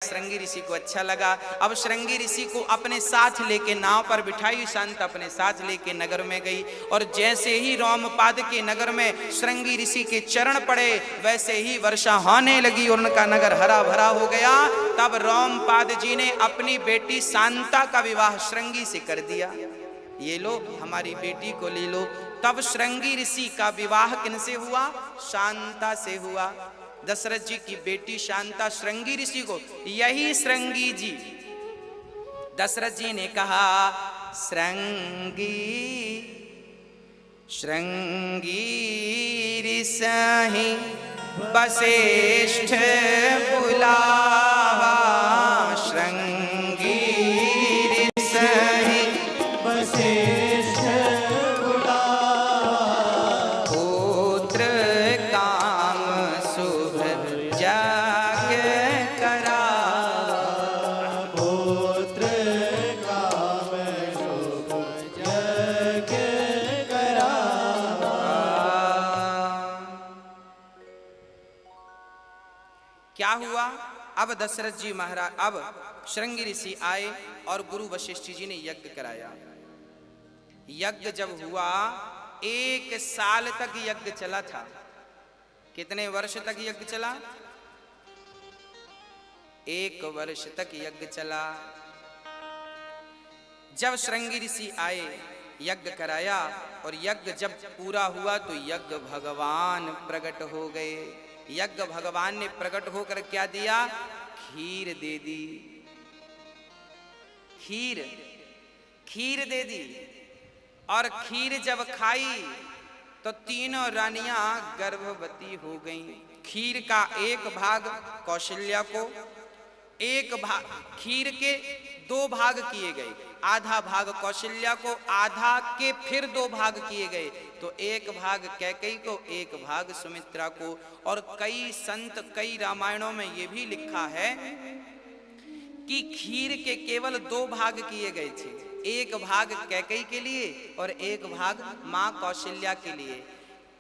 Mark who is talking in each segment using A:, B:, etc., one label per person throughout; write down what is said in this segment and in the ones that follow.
A: श्रृंगी ऋषि को अच्छा लगा। अब श्रृंगी ऋषि को अपने साथ लेके नाव पर बिठाई, शांता अपने साथ लेके नगर में गई। और जैसे ही रोमपाद के नगर में श्रृंगी ऋषि के चरण पड़े वैसे ही वर्षा होने लगी और उनका नगर हरा भरा हो गया। तब रोमपाद जी ने अपनी बेटी शांता का विवाह श्रृंगी से कर दिया। ये लो हमारी बेटी को ले लो। तब श्रृंगी ऋषि का विवाह किनसे हुआ? शांता से हुआ। दशरथ जी की बेटी शांता श्रृंगी ऋषि को, यही श्रृंगी जी, दशरथ जी ने कहा श्रृंगी श्रृंगी ऋषि वसिष्ठ बुलावा, श्रृंगी ऋषि वसिष्ठ बुलावा, पुत्र काम शुभ जग करावा, पुत्र काम शुभ जग करावा। क्या हुआ? अब दशरथ जी महाराज, अब श्रृंगी ऋषि आए और गुरु वशिष्ठ जी ने यज्ञ कराया। यज्ञ जब हुआ 1 साल तक यज्ञ चला था। कितने वर्ष तक यज्ञ चला? 1 वर्ष तक यज्ञ चला। जब श्रृंगी ऋषि आए, यज्ञ कराया और यज्ञ जब पूरा हुआ तो यज्ञ भगवान प्रकट हो गए। यज्ञ भगवान ने प्रकट होकर क्या दिया? खीर दे दी। खीर खीर दे दी। और खीर जब खाई तो तीनों रानियां गर्भवती हो गईं। खीर का एक भाग कौशल्या को, एक भाग खीर के 2 भाग किए गए। आधा भाग कौशल्या को, आधा के फिर 2 भाग किए गए। तो एक भाग कैकेयी को, एक भाग सुमित्रा को। और कई संत, कई रामायणों में यह भी लिखा है कि खीर के केवल 2 भाग किए गए थे। एक भाग कैकेयी के लिए और एक भाग मां कौशल्या के लिए।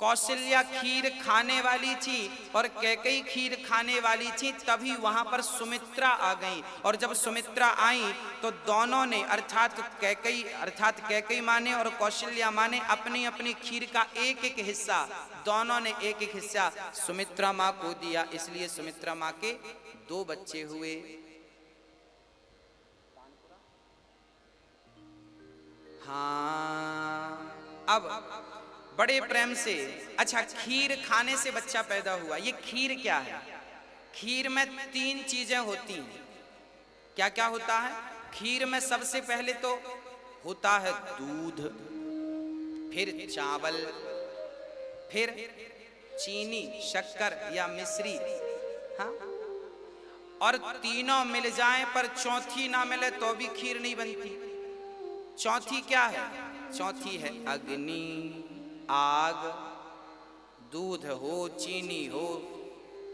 A: कौशल्या खीर खाने वाली थी और कैकेयी खीर खाने वाली थी, तभी वहां पर सुमित्रा आ गई। और जब सुमित्रा आई तो दोनों ने, अर्थात कैकेयी माँ ने और कौशल्या माँ ने अपनी अपनी खीर का एक एक हिस्सा, दोनों ने एक एक हिस्सा सुमित्रा माँ को दिया। इसलिए सुमित्रा माँ के 2 बच्चे हुए। हाँ, अब बड़े प्रेम से, अच्छा खीर खाने से बच्चा पैदा हुआ। ये खीर क्या है? खीर में 3 चीजें होती हैं। क्या क्या होता है खीर में? सबसे पहले तो होता है दूध, फिर चावल, फिर चीनी, शक्कर या मिश्री। हाँ, और तीनों मिल जाएं पर चौथी ना मिले तो भी खीर नहीं बनती। चौथी क्या है? चौथी है अग्नि, आग। दूध हो, चीनी हो,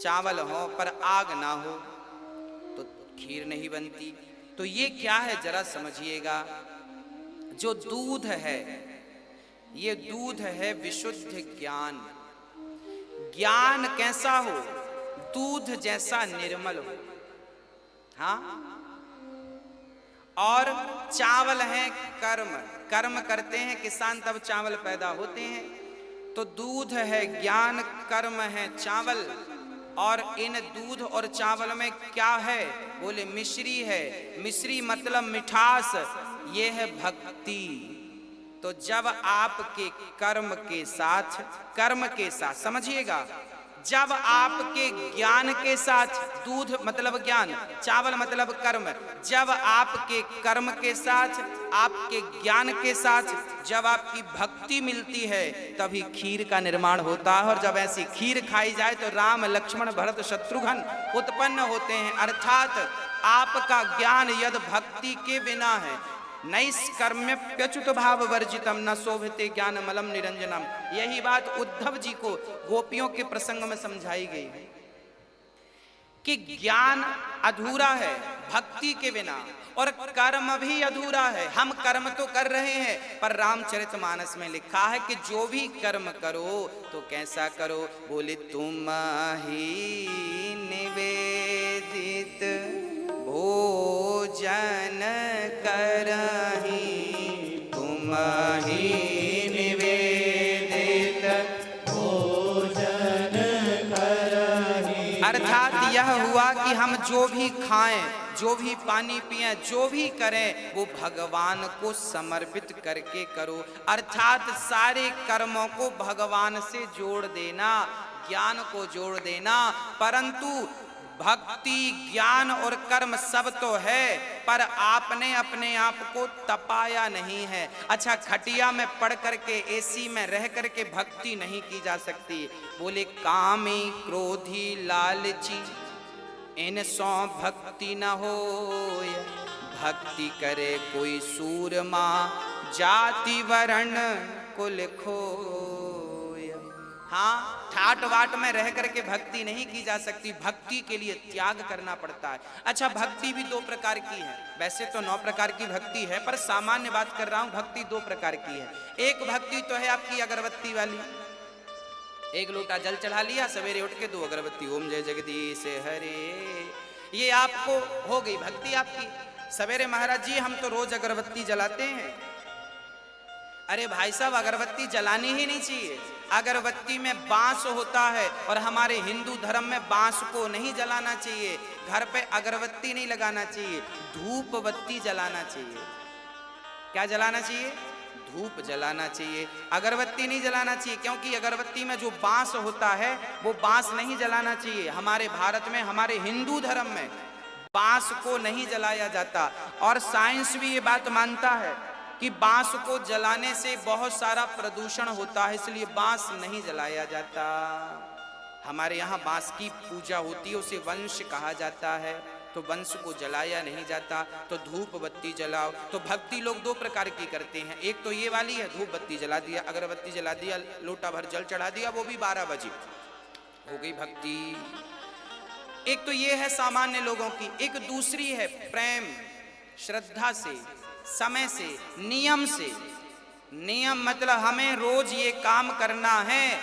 A: चावल हो, पर आग ना हो तो खीर नहीं बनती। तो ये क्या है जरा समझिएगा। जो दूध है, ये दूध है विशुद्ध ज्ञान। ज्ञान कैसा हो? दूध जैसा निर्मल हो। हाँ, और चावल है कर्म, कर्म करते हैं किसान तब चावल पैदा होते हैं। तो दूध है ज्ञान, कर्म है चावल। और इन दूध और चावल में क्या है? बोले मिश्री है। मिश्री मतलब मिठास, ये है भक्ति। तो जब आपके कर्म के साथ समझिएगा, जब आपके ज्ञान के साथ, दूध मतलब ज्ञान, चावल मतलब कर्म, जब आपके कर्म के साथ, आपके ज्ञान के साथ जब आपकी भक्ति मिलती है तभी खीर का निर्माण होता है। और जब ऐसी खीर खाई जाए तो राम, लक्ष्मण, भरत, शत्रुघ्न उत्पन्न होते हैं। अर्थात आपका ज्ञान यदि भक्ति के बिना है, नैष्कर्म्यप्यच्युत भाव वर्जितम न शोभते ज्ञान मलम निरंजनम। यही बात उद्धव जी को गोपियों के प्रसंग में समझाई गई है कि ज्ञान अधूरा है भक्ति के बिना, और कर्म भी अधूरा है। हम कर्म तो कर रहे हैं, पर रामचरितमानस में लिखा है कि जो भी कर्म करो तो कैसा करो? बोले तुम ही निवेदित जो भी खाएं, जो भी पानी पिएं, जो भी करें वो भगवान को समर्पित करके करो। अर्थात सारे कर्मों को भगवान से जोड़ देना, ज्ञान को जोड़ देना। परंतु भक्ति, ज्ञान और कर्म सब तो है, पर आपने अपने आप को तपाया नहीं है। अच्छा, खटिया में पड़ करके, एसी में रह करके भक्ति नहीं की जा सकती। बोले कामी क्रोधी लालची इन सौ भक्ति न होय, भक्ति करे कोई सूरमा जाति वर्ण कुल खोय। हाँ, ठाट वाट में रह करके भक्ति नहीं की जा सकती, भक्ति के लिए त्याग करना पड़ता है। अच्छा, भक्ति भी दो प्रकार की है। वैसे तो 9 प्रकार की भक्ति है, पर सामान्य बात कर रहा हूं, भक्ति 2 प्रकार की है। एक भक्ति तो है आपकी अगरबत्ती वाली, एक लोटा जल चढ़ा लिया, सवेरे उठ के 2 अगरबत्ती, ओम जय जगदीश हरे, ये आपको हो गई भक्ति आपकी। सवेरे महाराज जी हम तो रोज अगरबत्ती जलाते हैं। अरे भाई साहब, अगरबत्ती जलानी ही नहीं चाहिए। अगरबत्ती में बांस होता है और हमारे हिंदू धर्म में बांस को नहीं जलाना चाहिए। घर पे अगरबत्ती नहीं लगाना चाहिए, धूप बत्ती जलाना चाहिए। क्या जलाना चाहिए? धूप जलाना चाहिए, अगरबत्ती नहीं जलाना चाहिए। क्योंकि अगरबत्ती में जो बांस होता है वो बांस नहीं जलाना चाहिए। हमारे भारत में, हमारे हिंदू धर्म में बांस को नहीं जलाया जाता। और साइंस भी ये बात मानता है कि बांस को जलाने से बहुत सारा प्रदूषण होता है, इसलिए बांस नहीं जलाया जाता। हमारे यहाँ बांस की पूजा होती है, उसे वंश कहा जाता है, तो वंश को जलाया नहीं जाता। तो धूप बत्ती जलाओ। तो भक्ति लोग 2 प्रकार की करते हैं। एक तो ये वाली है, धूप बत्ती जला दिया, अगरबत्ती जला दिया, लोटा भर जल चढ़ा दिया, वो भी 12 बजे, हो गई भक्ति। एक तो ये है सामान्य लोगों की। एक दूसरी है प्रेम, श्रद्धा से, समय से, नियम से। नियम मतलब हमें रोज ये काम करना है,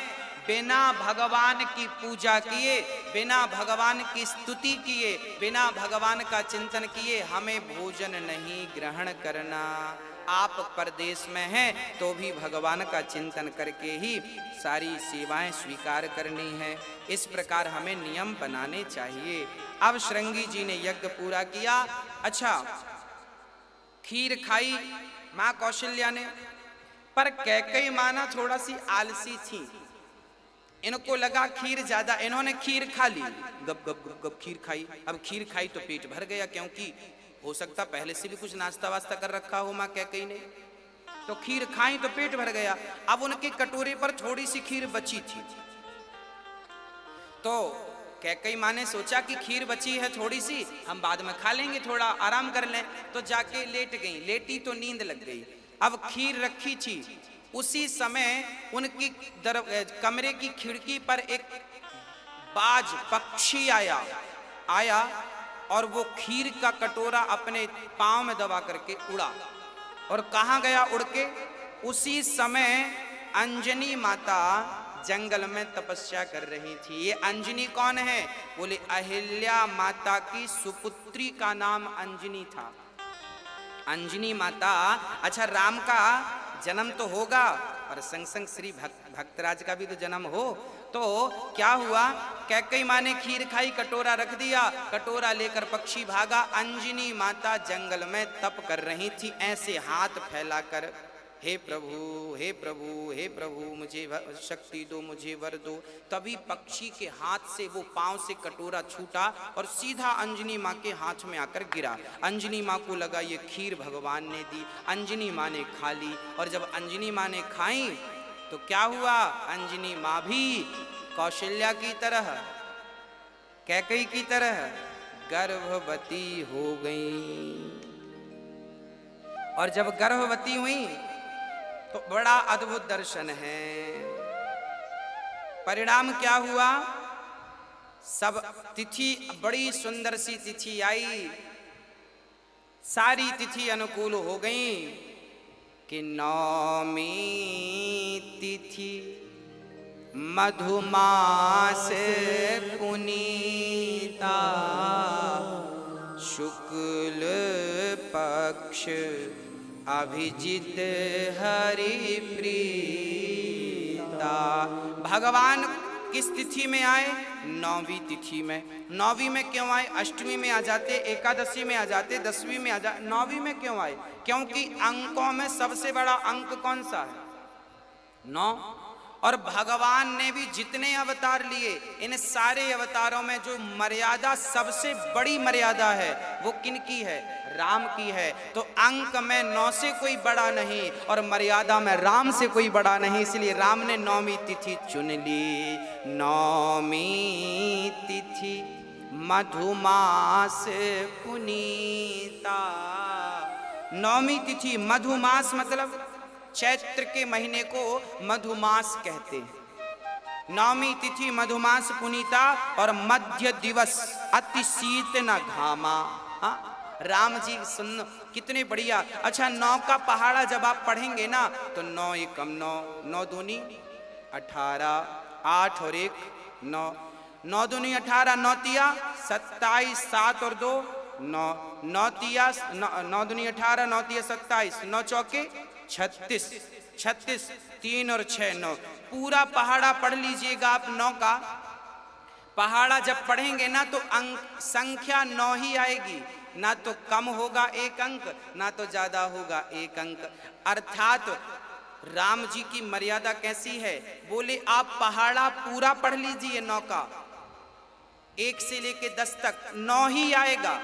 A: बिना भगवान की पूजा किए, बिना भगवान की स्तुति किए, बिना भगवान का चिंतन किए हमें भोजन नहीं ग्रहण करना। आप परदेश में हैं तो भी भगवान का चिंतन करके ही सारी सेवाएं स्वीकार करनी है। इस प्रकार हमें नियम बनाने चाहिए। अब श्रृंगी जी ने यज्ञ पूरा किया। अच्छा, खीर खाई माँ कौशल्या ने, पर कैकेयी माँ ना थोड़ा सी आलसी थी। इनको लगा खीर ज्यादा, इन्होंने खीर खा ली, गप गप गप गप खीर खाई। अब खीर खाई तो पेट भर गया, क्योंकि हो सकता पहले से भी कुछ नाश्ता वास्ता कर रखा हो माँ कैकेयी ने। तो खीर खाई तो पेट भर गया। अब उनके कटोरे पर थोड़ी सी खीर बची थी, तो कैकेयी माँ ने सोचा कि खीर बची है थोड़ी सी, हम बाद में खा लेंगे, थोड़ा आराम कर लें। तो जाके लेट गई। लेटी तो नींद लग गई। अब खीर रखी थी, उसी समय उनकी कमरे की खिड़की पर एक बाज पक्षी आया और वो खीर का कटोरा अपने पांव में दबा करके उड़ा। और कहाँ गया उड़ के? उसी समय अंजनी माता जंगल में तपस्या कर रही थी। ये अंजनी कौन है? बोले अहिल्या माता की सुपुत्री का नाम अंजनी था। अंजनी माता, अच्छा राम का जन्म तो होगा और संग संग श्री भक्तराज का भी तो जन्म हो। तो क्या हुआ, कैकेयी माँ ने खीर खाई, कटोरा रख दिया, कटोरा लेकर पक्षी भागा। अंजनी माता जंगल में तप कर रही थी, ऐसे हाथ फैलाकर, हे प्रभु हे प्रभु हे प्रभु, मुझे शक्ति दो, मुझे वर दो। तभी पक्षी के हाथ से वो पांव से कटोरा छूटा और सीधा अंजनी माँ के हाथ में आकर गिरा। अंजनी माँ को लगा ये खीर भगवान ने दी। अंजनी माँ ने खा ली, और जब अंजनी माँ ने खाई तो क्या हुआ, अंजनी माँ भी कौशल्या की तरह, कैकेयी की तरह गर्भवती हो गई। और जब गर्भवती हुई तो बड़ा अद्भुत दर्शन है। परिणाम क्या हुआ, सब तिथि, बड़ी सुंदर सी तिथि आई, सारी तिथि अनुकूल हो गई कि नौमी तिथि मधुमास पुनीता, शुक्ल पक्ष अभिजित हरि प्रीता। भगवान किस तिथि में आए? 9वीं तिथि में। 9वीं में क्यों आए? अष्टमी में आ जाते, एकादशी में आ जाते, 10वीं में आ जाते, 9वीं में क्यों आए? क्योंकि अंकों में सबसे बड़ा अंक कौन सा है? 9। और भगवान ने भी जितने अवतार लिए, इन सारे अवतारों में जो मर्यादा सबसे बड़ी मर्यादा है वो किन की है? राम की है। तो अंक में 9 से कोई बड़ा नहीं और मर्यादा में राम से कोई बड़ा नहीं, इसलिए राम ने 9वीं तिथि चुन ली। 9वीं तिथि मधुमास पुनीता। 9वीं तिथि मधुमास मतलब चैत्र के महीने को मधुमास कहते हैं। 9वीं तिथि मधुमास पुनीता और मध्य दिवस अति शीत न घामा। राम जी सुन कितने बढ़िया। अच्छा 9 का पहाड़ा जब आप पढ़ेंगे ना तो 9 एकम 9, 9 दूनी 18, 8 और 1 9, 9 दूनी 18, 9 तिया 27, 7 और 2 9, 9 तिया 9 दूनी 18, 9 तिया 27, 9 चौके 36, 36, 3 और 6 9। पूरा पहाड़ा पढ़ लीजिएगा आप। 9 का पहाड़ा जब पढ़ेंगे ना तो अंक संख्या 9 ही आएगी, ना तो कम होगा 1 अंक, ना तो ज्यादा होगा 1 अंक। अर्थात राम जी की मर्यादा कैसी है? बोले आप पहाड़ा पूरा पढ़ लीजिए 9 का, 1 से लेके 10 तक 9 ही आएगा।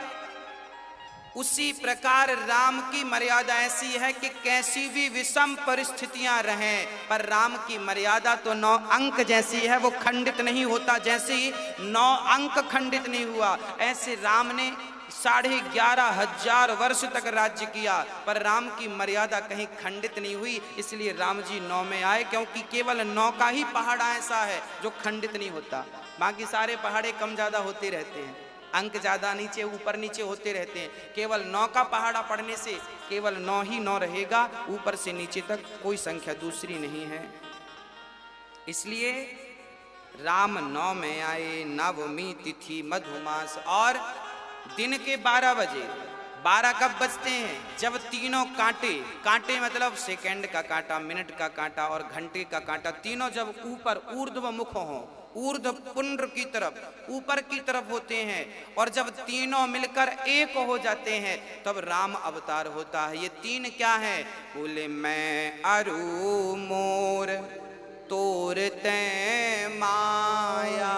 A: उसी प्रकार राम की मर्यादा ऐसी है कि कैसी भी विषम परिस्थितियां रहें पर राम की मर्यादा तो 9 अंक जैसी है, वो खंडित नहीं होता। जैसे ही 9 अंक खंडित नहीं हुआ, ऐसे राम ने 11,500 वर्ष तक राज्य किया पर राम की मर्यादा कहीं खंडित नहीं हुई। इसलिए राम जी 9 में आए, क्योंकि केवल 9 का ही पहाड़ा ऐसा है जो खंडित नहीं होता। बाकी सारे पहाड़े कम ज्यादा होते रहते हैं, अंक ज्यादा नीचे ऊपर नीचे होते रहते हैं। केवल 9 का पहाड़ा पढ़ने से केवल 9 ही 9 रहेगा, ऊपर से नीचे तक कोई संख्या दूसरी नहीं है। इसलिए राम 9 में आए। 9वीं तिथि मधुमास और दिन के 12 बजे। 12 कब बजते हैं? जब तीनों कांटे, कांटे मतलब सेकंड का कांटा, मिनट का कांटा और घंटे का कांटा, तीनों जब ऊपर ऊर्ध्व मुख हों, ऊर्ध्व पुंड्र की तरफ ऊपर की तरफ होते हैं, और जब तीनों मिलकर एक हो जाते हैं तब राम अवतार होता है। ये 3 क्या है? बोले मैं अरु मोर तोरते माया।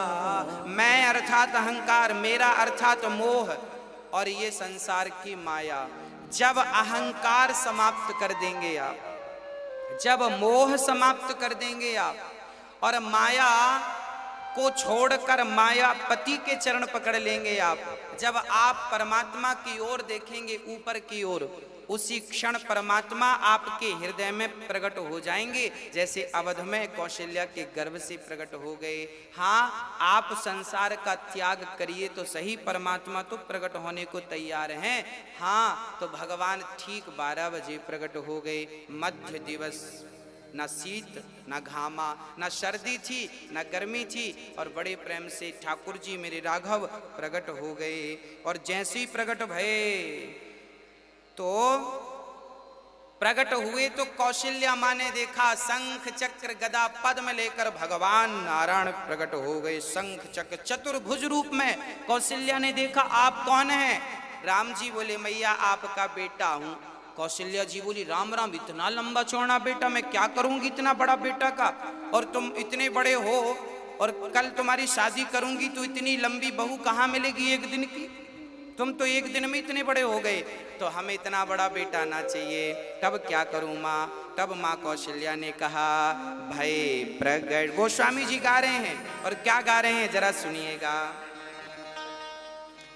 A: मैं अर्थात अहंकार, मेरा अर्थात मोह और ये संसार की माया। जब अहंकार समाप्त कर देंगे आप, जब मोह समाप्त कर देंगे आप और माया को छोड़कर मायापति के चरण पकड़ लेंगे आप, जब आप परमात्मा की ओर देखेंगे, ऊपर की ओर, उसी क्षण परमात्मा आपके हृदय में प्रकट हो जाएंगे, जैसे अवध में कौशल्या के गर्भ से प्रकट हो गए। हाँ, आप संसार का त्याग करिए तो सही, परमात्मा तो प्रकट होने को तैयार हैं। हाँ, तो भगवान ठीक 12 बजे प्रकट हो गए। मध्य दिवस, न शीत न घामा, न सर्दी थी न गर्मी थी, और बड़े प्रेम से ठाकुर जी मेरे राघव प्रकट हो गए। और जैसे ही प्रकट भये तो प्रकट हुए तो कौशल्या माँ ने देखा शंख चक्र गदा पद्म लेकर भगवान नारायण प्रकट हो गए। शंख चक्र चतुर्भुज रूप में कौशल्या ने देखा, आप कौन हैं? राम जी बोले मैया आपका बेटा हूं। कौशल्या जी बोली राम राम, इतना लंबा चौड़ा बेटा, मैं क्या करूंगी इतना बड़ा बेटा का, और तुम इतने बड़े हो और कल तुम्हारी शादी करूंगी तो इतनी लंबी बहू कहाँ मिलेगी एक दिन की? तुम तो एक दिन में इतने बड़े हो गए, तो हमें इतना बड़ा बेटा ना चाहिए, तब क्या करूं माँ? तब माँ कौशल्या ने कहा भय प्रगट। गोस्वामी जी गा रहे हैं, और क्या गा रहे हैं जरा सुनिएगा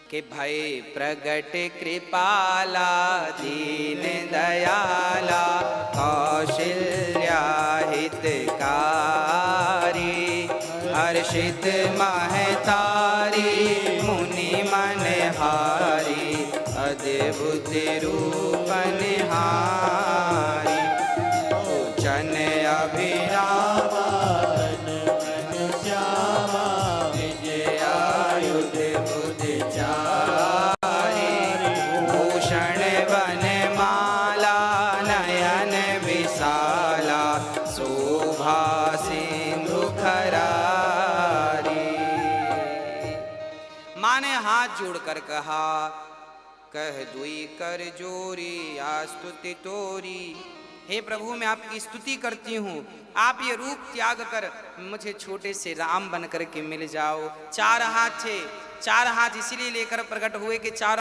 A: कि भय प्रगट कृपाला दीन दयाला कौशल्या हितकारी हर्षित महतारी मुनि मनहारी अद्भुत रूप निहारी पूजन अभिराम माँ ने हाथ जोड़कर कहा, कह दुई कर जोरी आस्तुति तोरी। हे प्रभु, मैं आपकी स्तुति करती हूँ, आप ये रूप त्याग कर मुझे छोटे से राम बन कर के मिल जाओ। चार हाथ थे, चार हाथ इसीलिए लेकर प्रकट हुए कि चार